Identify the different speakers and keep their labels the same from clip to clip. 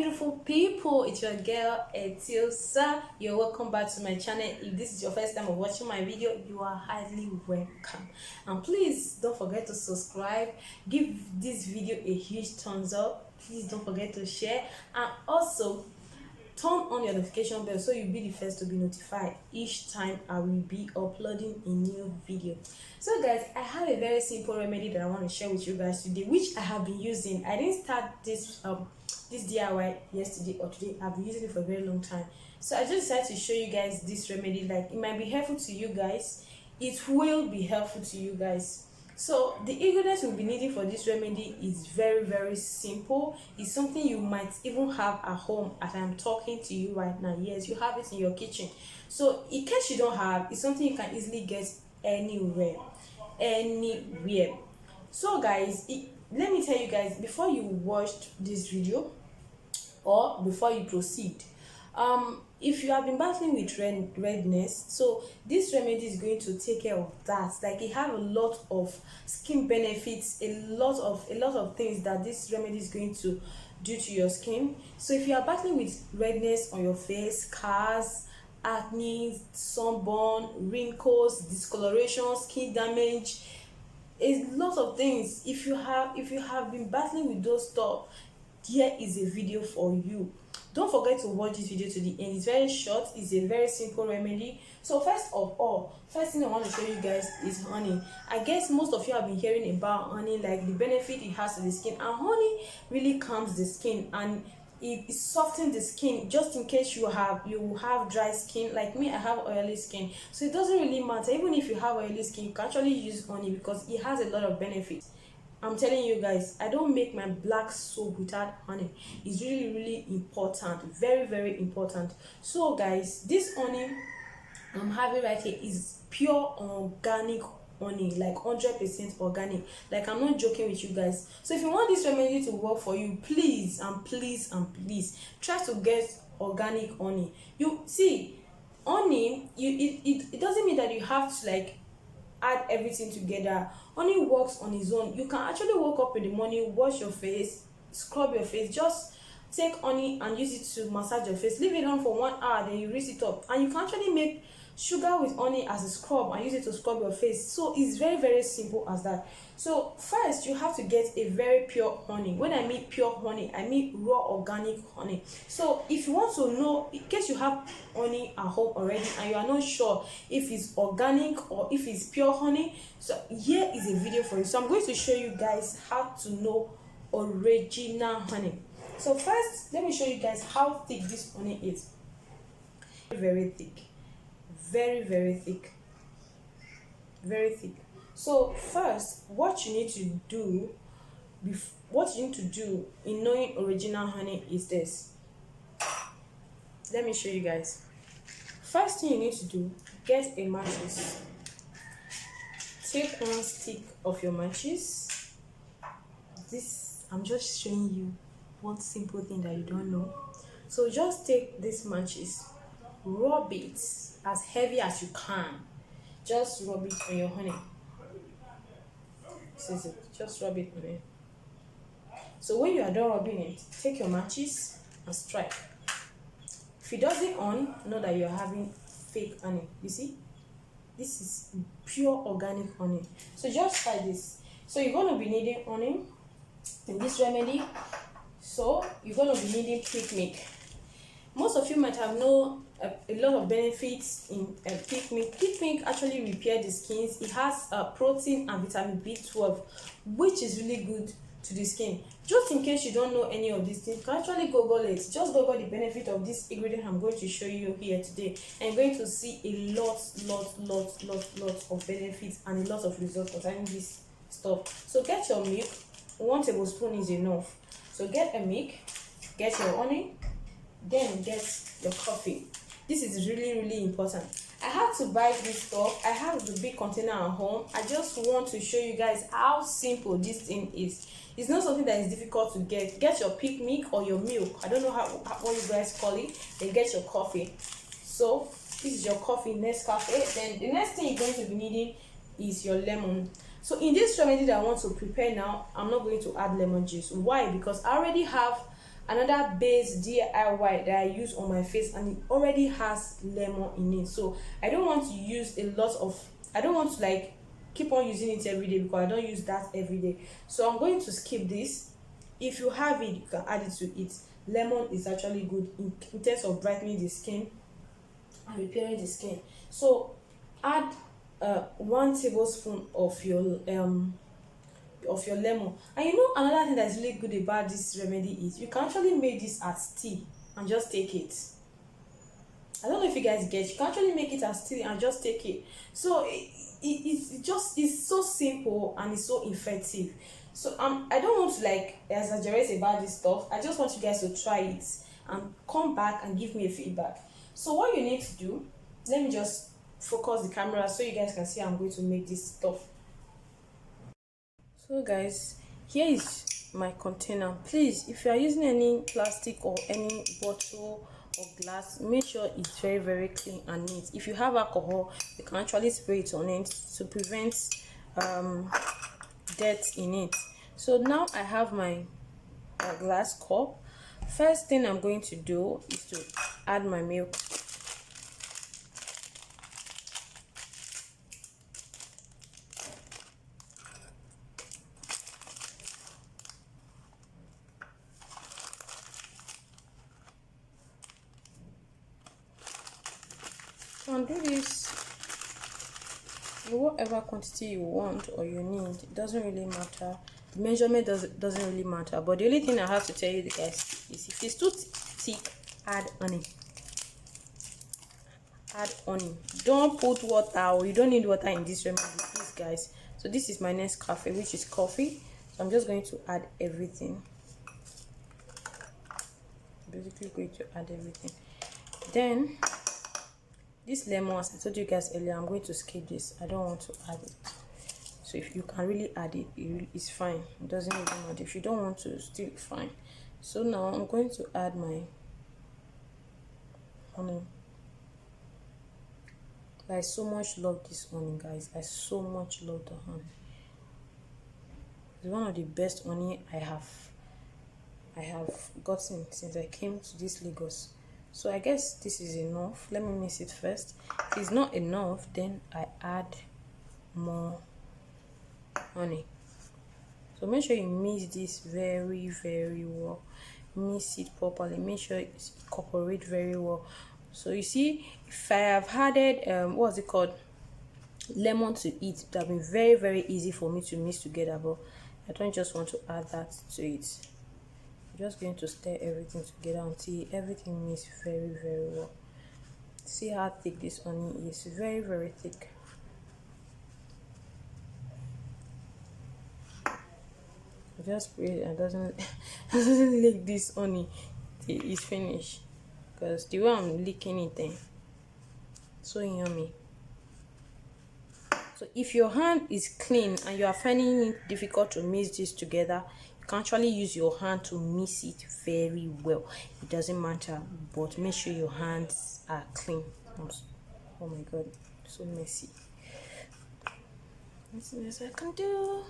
Speaker 1: beautiful people, it's your girl Etiosa. You're welcome back to my channel. If this is your first time of watching my video, you are highly welcome, and please don't forget to subscribe, give this video a huge thumbs up, please don't forget to share, and also turn on your notification bell so you'll be the first to be notified each time I will be uploading a new video. So guys, I have a very simple remedy that I want to share with you guys today, which I have been using. I didn't start this DIY yesterday or today. I've been using it for a very long time, so I just decided to show you guys this remedy. Like, it might be helpful to you guys, it will be helpful to you guys. So the ingredients we'll be needing for this remedy is very simple. It's something you might even have at home as I'm talking to you right now. Yes, you have it in your kitchen. So in case you don't have, it's something you can easily get anywhere. So guys, let me tell you guys, before you watch this video or before you proceed, if you have been battling with redness, so this remedy is going to take care of that. Like, it have a lot of skin benefits, a lot of things that this remedy is going to do to your skin. So if you are battling with redness on your face, scars, acne, sunburn, wrinkles, discoloration, skin damage, a lot of things, if you have been battling with those stuff, here is a video for you. Don't forget to watch this video to the end. It's very short, it's a very simple remedy. So first thing I want to show you guys is honey. I guess most of you have been hearing about honey, like the benefit it has to the skin, and honey really calms the skin and it softens the skin. Just in case you have dry skin like me, I have oily skin, so it doesn't really matter. Even if you have oily skin, you can actually use honey because it has a lot of benefits. I'm telling you guys, I don't make my black soap without honey. It's really important, very important. So guys, this honey I'm having right here is pure organic honey, like 100% organic. Like, I'm not joking with you guys. So if you want this remedy to work for you, please try to get organic honey. You see, honey, it doesn't mean that you have to like add everything together. Honey works on its own. You can actually wake up in the morning, wash your face, scrub your face, just take honey and use it to massage your face, leave it on for 1 hour, then you rinse it up, and you can actually make sugar with honey as a scrub and use it to scrub your face. So it's very simple as that. So first, you have to get a very pure honey. When I mean pure honey, I mean raw organic honey. So if you want to know, in case you have honey at home already and you are not sure if it's organic or if it's pure honey, so here is a video for you. So I'm going to show you guys how to know original honey. So first, let me show you guys how thick this honey is. Very thick, very thick, very thick. So first, what you need to do in knowing original honey is this. Let me show you guys. First thing you need to do, get a matches. Take one stick of your matches. This, I'm just showing you one simple thing that you don't know. So just take this matches, rub it as heavy as you can. Just rub it on your honey. This is it. Just rub it on it. So when you are done rubbing it, take your matches and strike. If it doesn't on, know that you're having fake honey. You see, this is pure organic honey. So just try this. So you're going to be needing honey in this remedy. So you're going to be needing pig milk. Most of you might have known a lot of benefits in pig milk. Pig milk actually repairs the skin. It has protein and vitamin B12, which is really good to the skin. Just in case you don't know any of these things, you can actually Google it. Just Google the benefit of this ingredient I'm going to show you here today, and you're going to see a lot of benefits and a lot of results concerning this stuff. So get your milk. 1 tablespoon is enough. So get a milk, get your honey, then get your coffee. This is really important. I had to buy this stuff. I have the big container at home. I just want to show you guys how simple this thing is. It's not something that is difficult to get. Get your pig milk or your milk. I don't know what you guys call it. Then get your coffee. So this is your coffee, Nescafe. Then the next thing you're going to be needing is your lemon. So in this remedy that I want to prepare now, I'm not going to add lemon juice. Why? Because I already have another base DIY that I use on my face, and it already has lemon in it. So I don't want to use a lot of, I don't want to like keep on using it every day because I don't use that every day. So I'm going to skip this. If you have it, you can add it to it. Lemon is actually good in terms of brightening the skin and repairing the skin. So add 1 tablespoon of your lemon. And you know, another thing that's really good about this remedy is you can actually make this as tea and just take it. I don't know if you guys get, you can actually make it as tea and just take it. So it's so simple and it's so effective. So I don't want to like exaggerate about this stuff. I just want you guys to try it and come back and give me a feedback. So what you need to do, let me just focus the camera so you guys can see I'm going to make this stuff. So guys, here is my container. Please, if you are using any plastic or any bottle or glass, make sure it's very clean and neat. If you have alcohol, you can actually spray it on it to prevent dirt in it. So now I have my glass cup. First thing I'm going to do is to add my milk. You can do this in whatever quantity you want or you need. It doesn't really matter. The measurement doesn't really matter. But the only thing I have to tell you guys is if it's too thick, add honey. Add honey. Don't put water, or you don't need water in this remedy, please guys. So this is my next cafe, which is coffee. So I'm just going to add everything. Basically going to add everything. Then this lemon, as I told you guys earlier, I'm going to skip this. I don't want to add it. So if you can really add it, it's fine. It doesn't really matter. If you don't want to, still fine. So now I'm going to add my honey. I so much love this honey, guys. I so much love the honey. It's one of the best honey I have gotten since I came to this Lagos. So I guess this is enough. Let me mix it first. If it's not enough, then I add more honey. So make sure you mix this very well. Mix it properly. Make sure it incorporates very well. So you see, if I have added what's it called, lemon to it, that would be very easy for me to mix together, but I don't just want to add that to it. I'm just going to stir everything together until everything mixes very well. See how thick this honey is. Very thick. I just pray it doesn't leak this honey till it's finished, because the way I'm licking it then, so yummy. So if your hand is clean and you are finding it difficult to mix this together, you can actually use your hand to mix it very well. It doesn't matter, but make sure your hands are clean. Oh my god, so messy. That's the best I can do.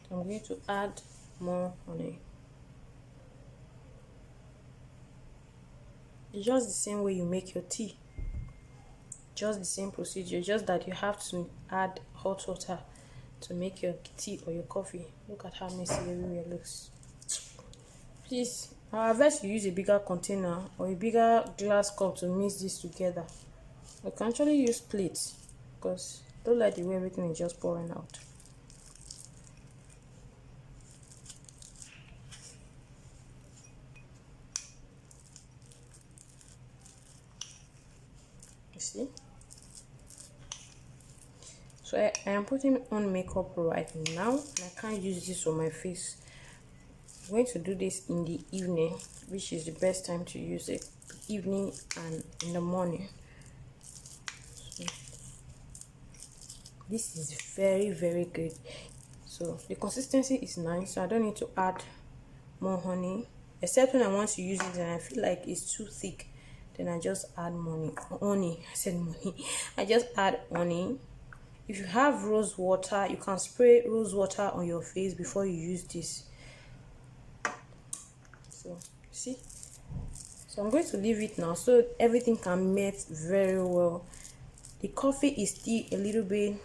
Speaker 1: I'm going to add more honey. It's just the same way you make your tea. Just the same procedure, just that you have to add hot water to make your tea or your coffee. Look at how messy everywhere looks. Please, I advise you use a bigger container or a bigger glass cup to mix this together. You can actually use plates, because I don't like the way everything is just pouring out. You see? So I am putting on makeup right now, and I can't use this on my face. I'm going to do this in the evening, which is the best time to use it. Evening and in the morning. So this is very good. So the consistency is nice, so I don't need to add more honey, except when I want to use it and I feel like it's too thick. then I just add honey. I said money. I just add honey. If you have rose water, you can spray rose water on your face before you use this. So see, so I'm going to leave it now so everything can melt very well. The coffee is still a little bit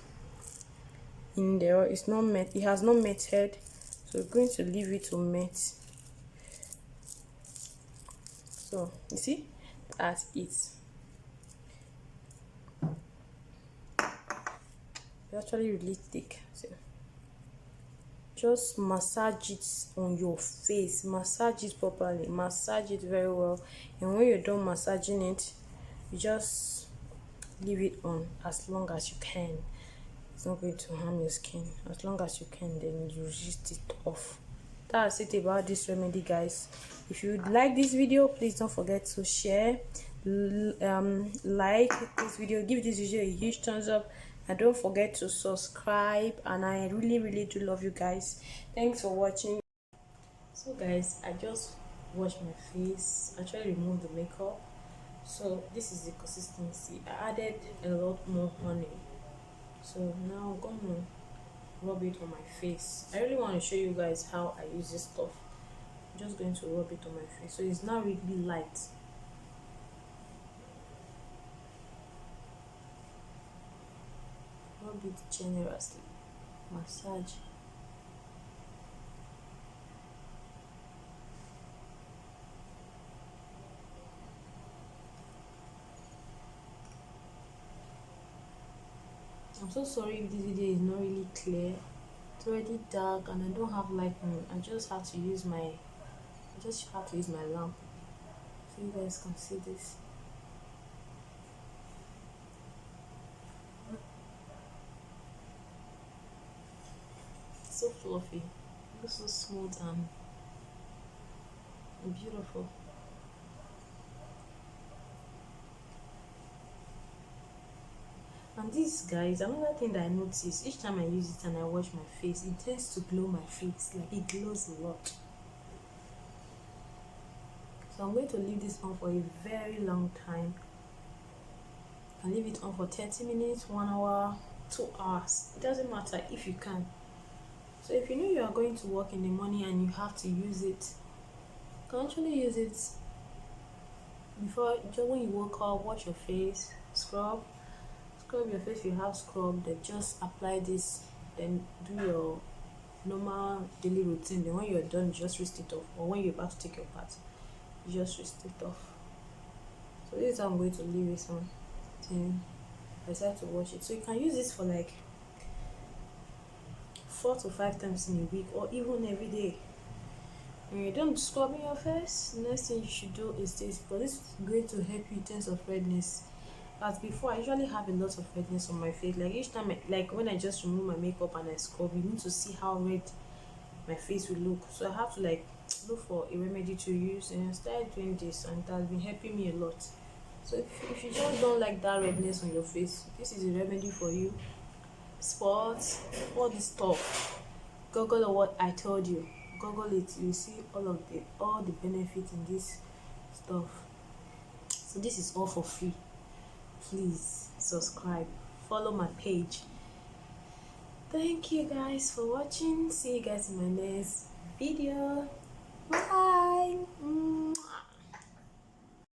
Speaker 1: in there, it's not met, it has not melted, so we're going to leave it to melt. So you see, that's it. It's actually really thick. So just massage it on your face, massage it properly, massage it very well, and when you're done massaging it, you just leave it on as long as you can. It's not going to harm your skin. As long as you can, then you resist it off. That's it about this remedy, guys. If you like this video, please don't forget to share, like this video, give this video a huge thumbs up, and don't forget to subscribe. And I really do love you guys. Thanks for watching. So guys, I just washed my face, actually removed the makeup. So this is the consistency. I added a lot more honey. So now I'm gonna rub it on my face. I really want to show you guys how I use this stuff. I'm just going to rub it on my face, so it's not really light. Rub it generously, massage. I'm so sorry if this video is not really clear. It's already dark and I don't have light on. I just have to use my lamp so you guys can see this. So fluffy, looks so smooth and beautiful. And this, guys, another thing that I notice, each time I use it and I wash my face, it tends to glow my face. Like, it glows a lot. So I'm going to leave this on for a very long time. I leave it on for 30 minutes, 1 hour, 2 hours. It doesn't matter if you can. So if you know you are going to work in the morning and you have to use it, you can actually use it before, just when you wake up, wash your face, scrub your face. If you have scrub, then just apply this, then do your normal daily routine. Then when you're done, you just rinse it off, or when you're about to take your bath, you just rinse it off. So this is how I'm going to leave it on till I decide to wash it. So you can use this for like 4 to 5 times in a week, or even every day. When you're done scrubbing your face, the next thing you should do is this, because this is going to help you in terms of redness. As before, I usually have a lot of redness on my face. Like each time, like when I just remove my makeup and I scrub, you need to see how red my face will look. So I have to like look for a remedy to use, and I started doing this, and it has been helping me a lot. So if you just don't like that redness on your face, this is a remedy for you. Spots, all this stuff, Google what I told you. Google it, you see all the benefits in this stuff. So this is all for free. Please subscribe, follow my page. Thank you guys for watching. See you guys in my next video. Bye.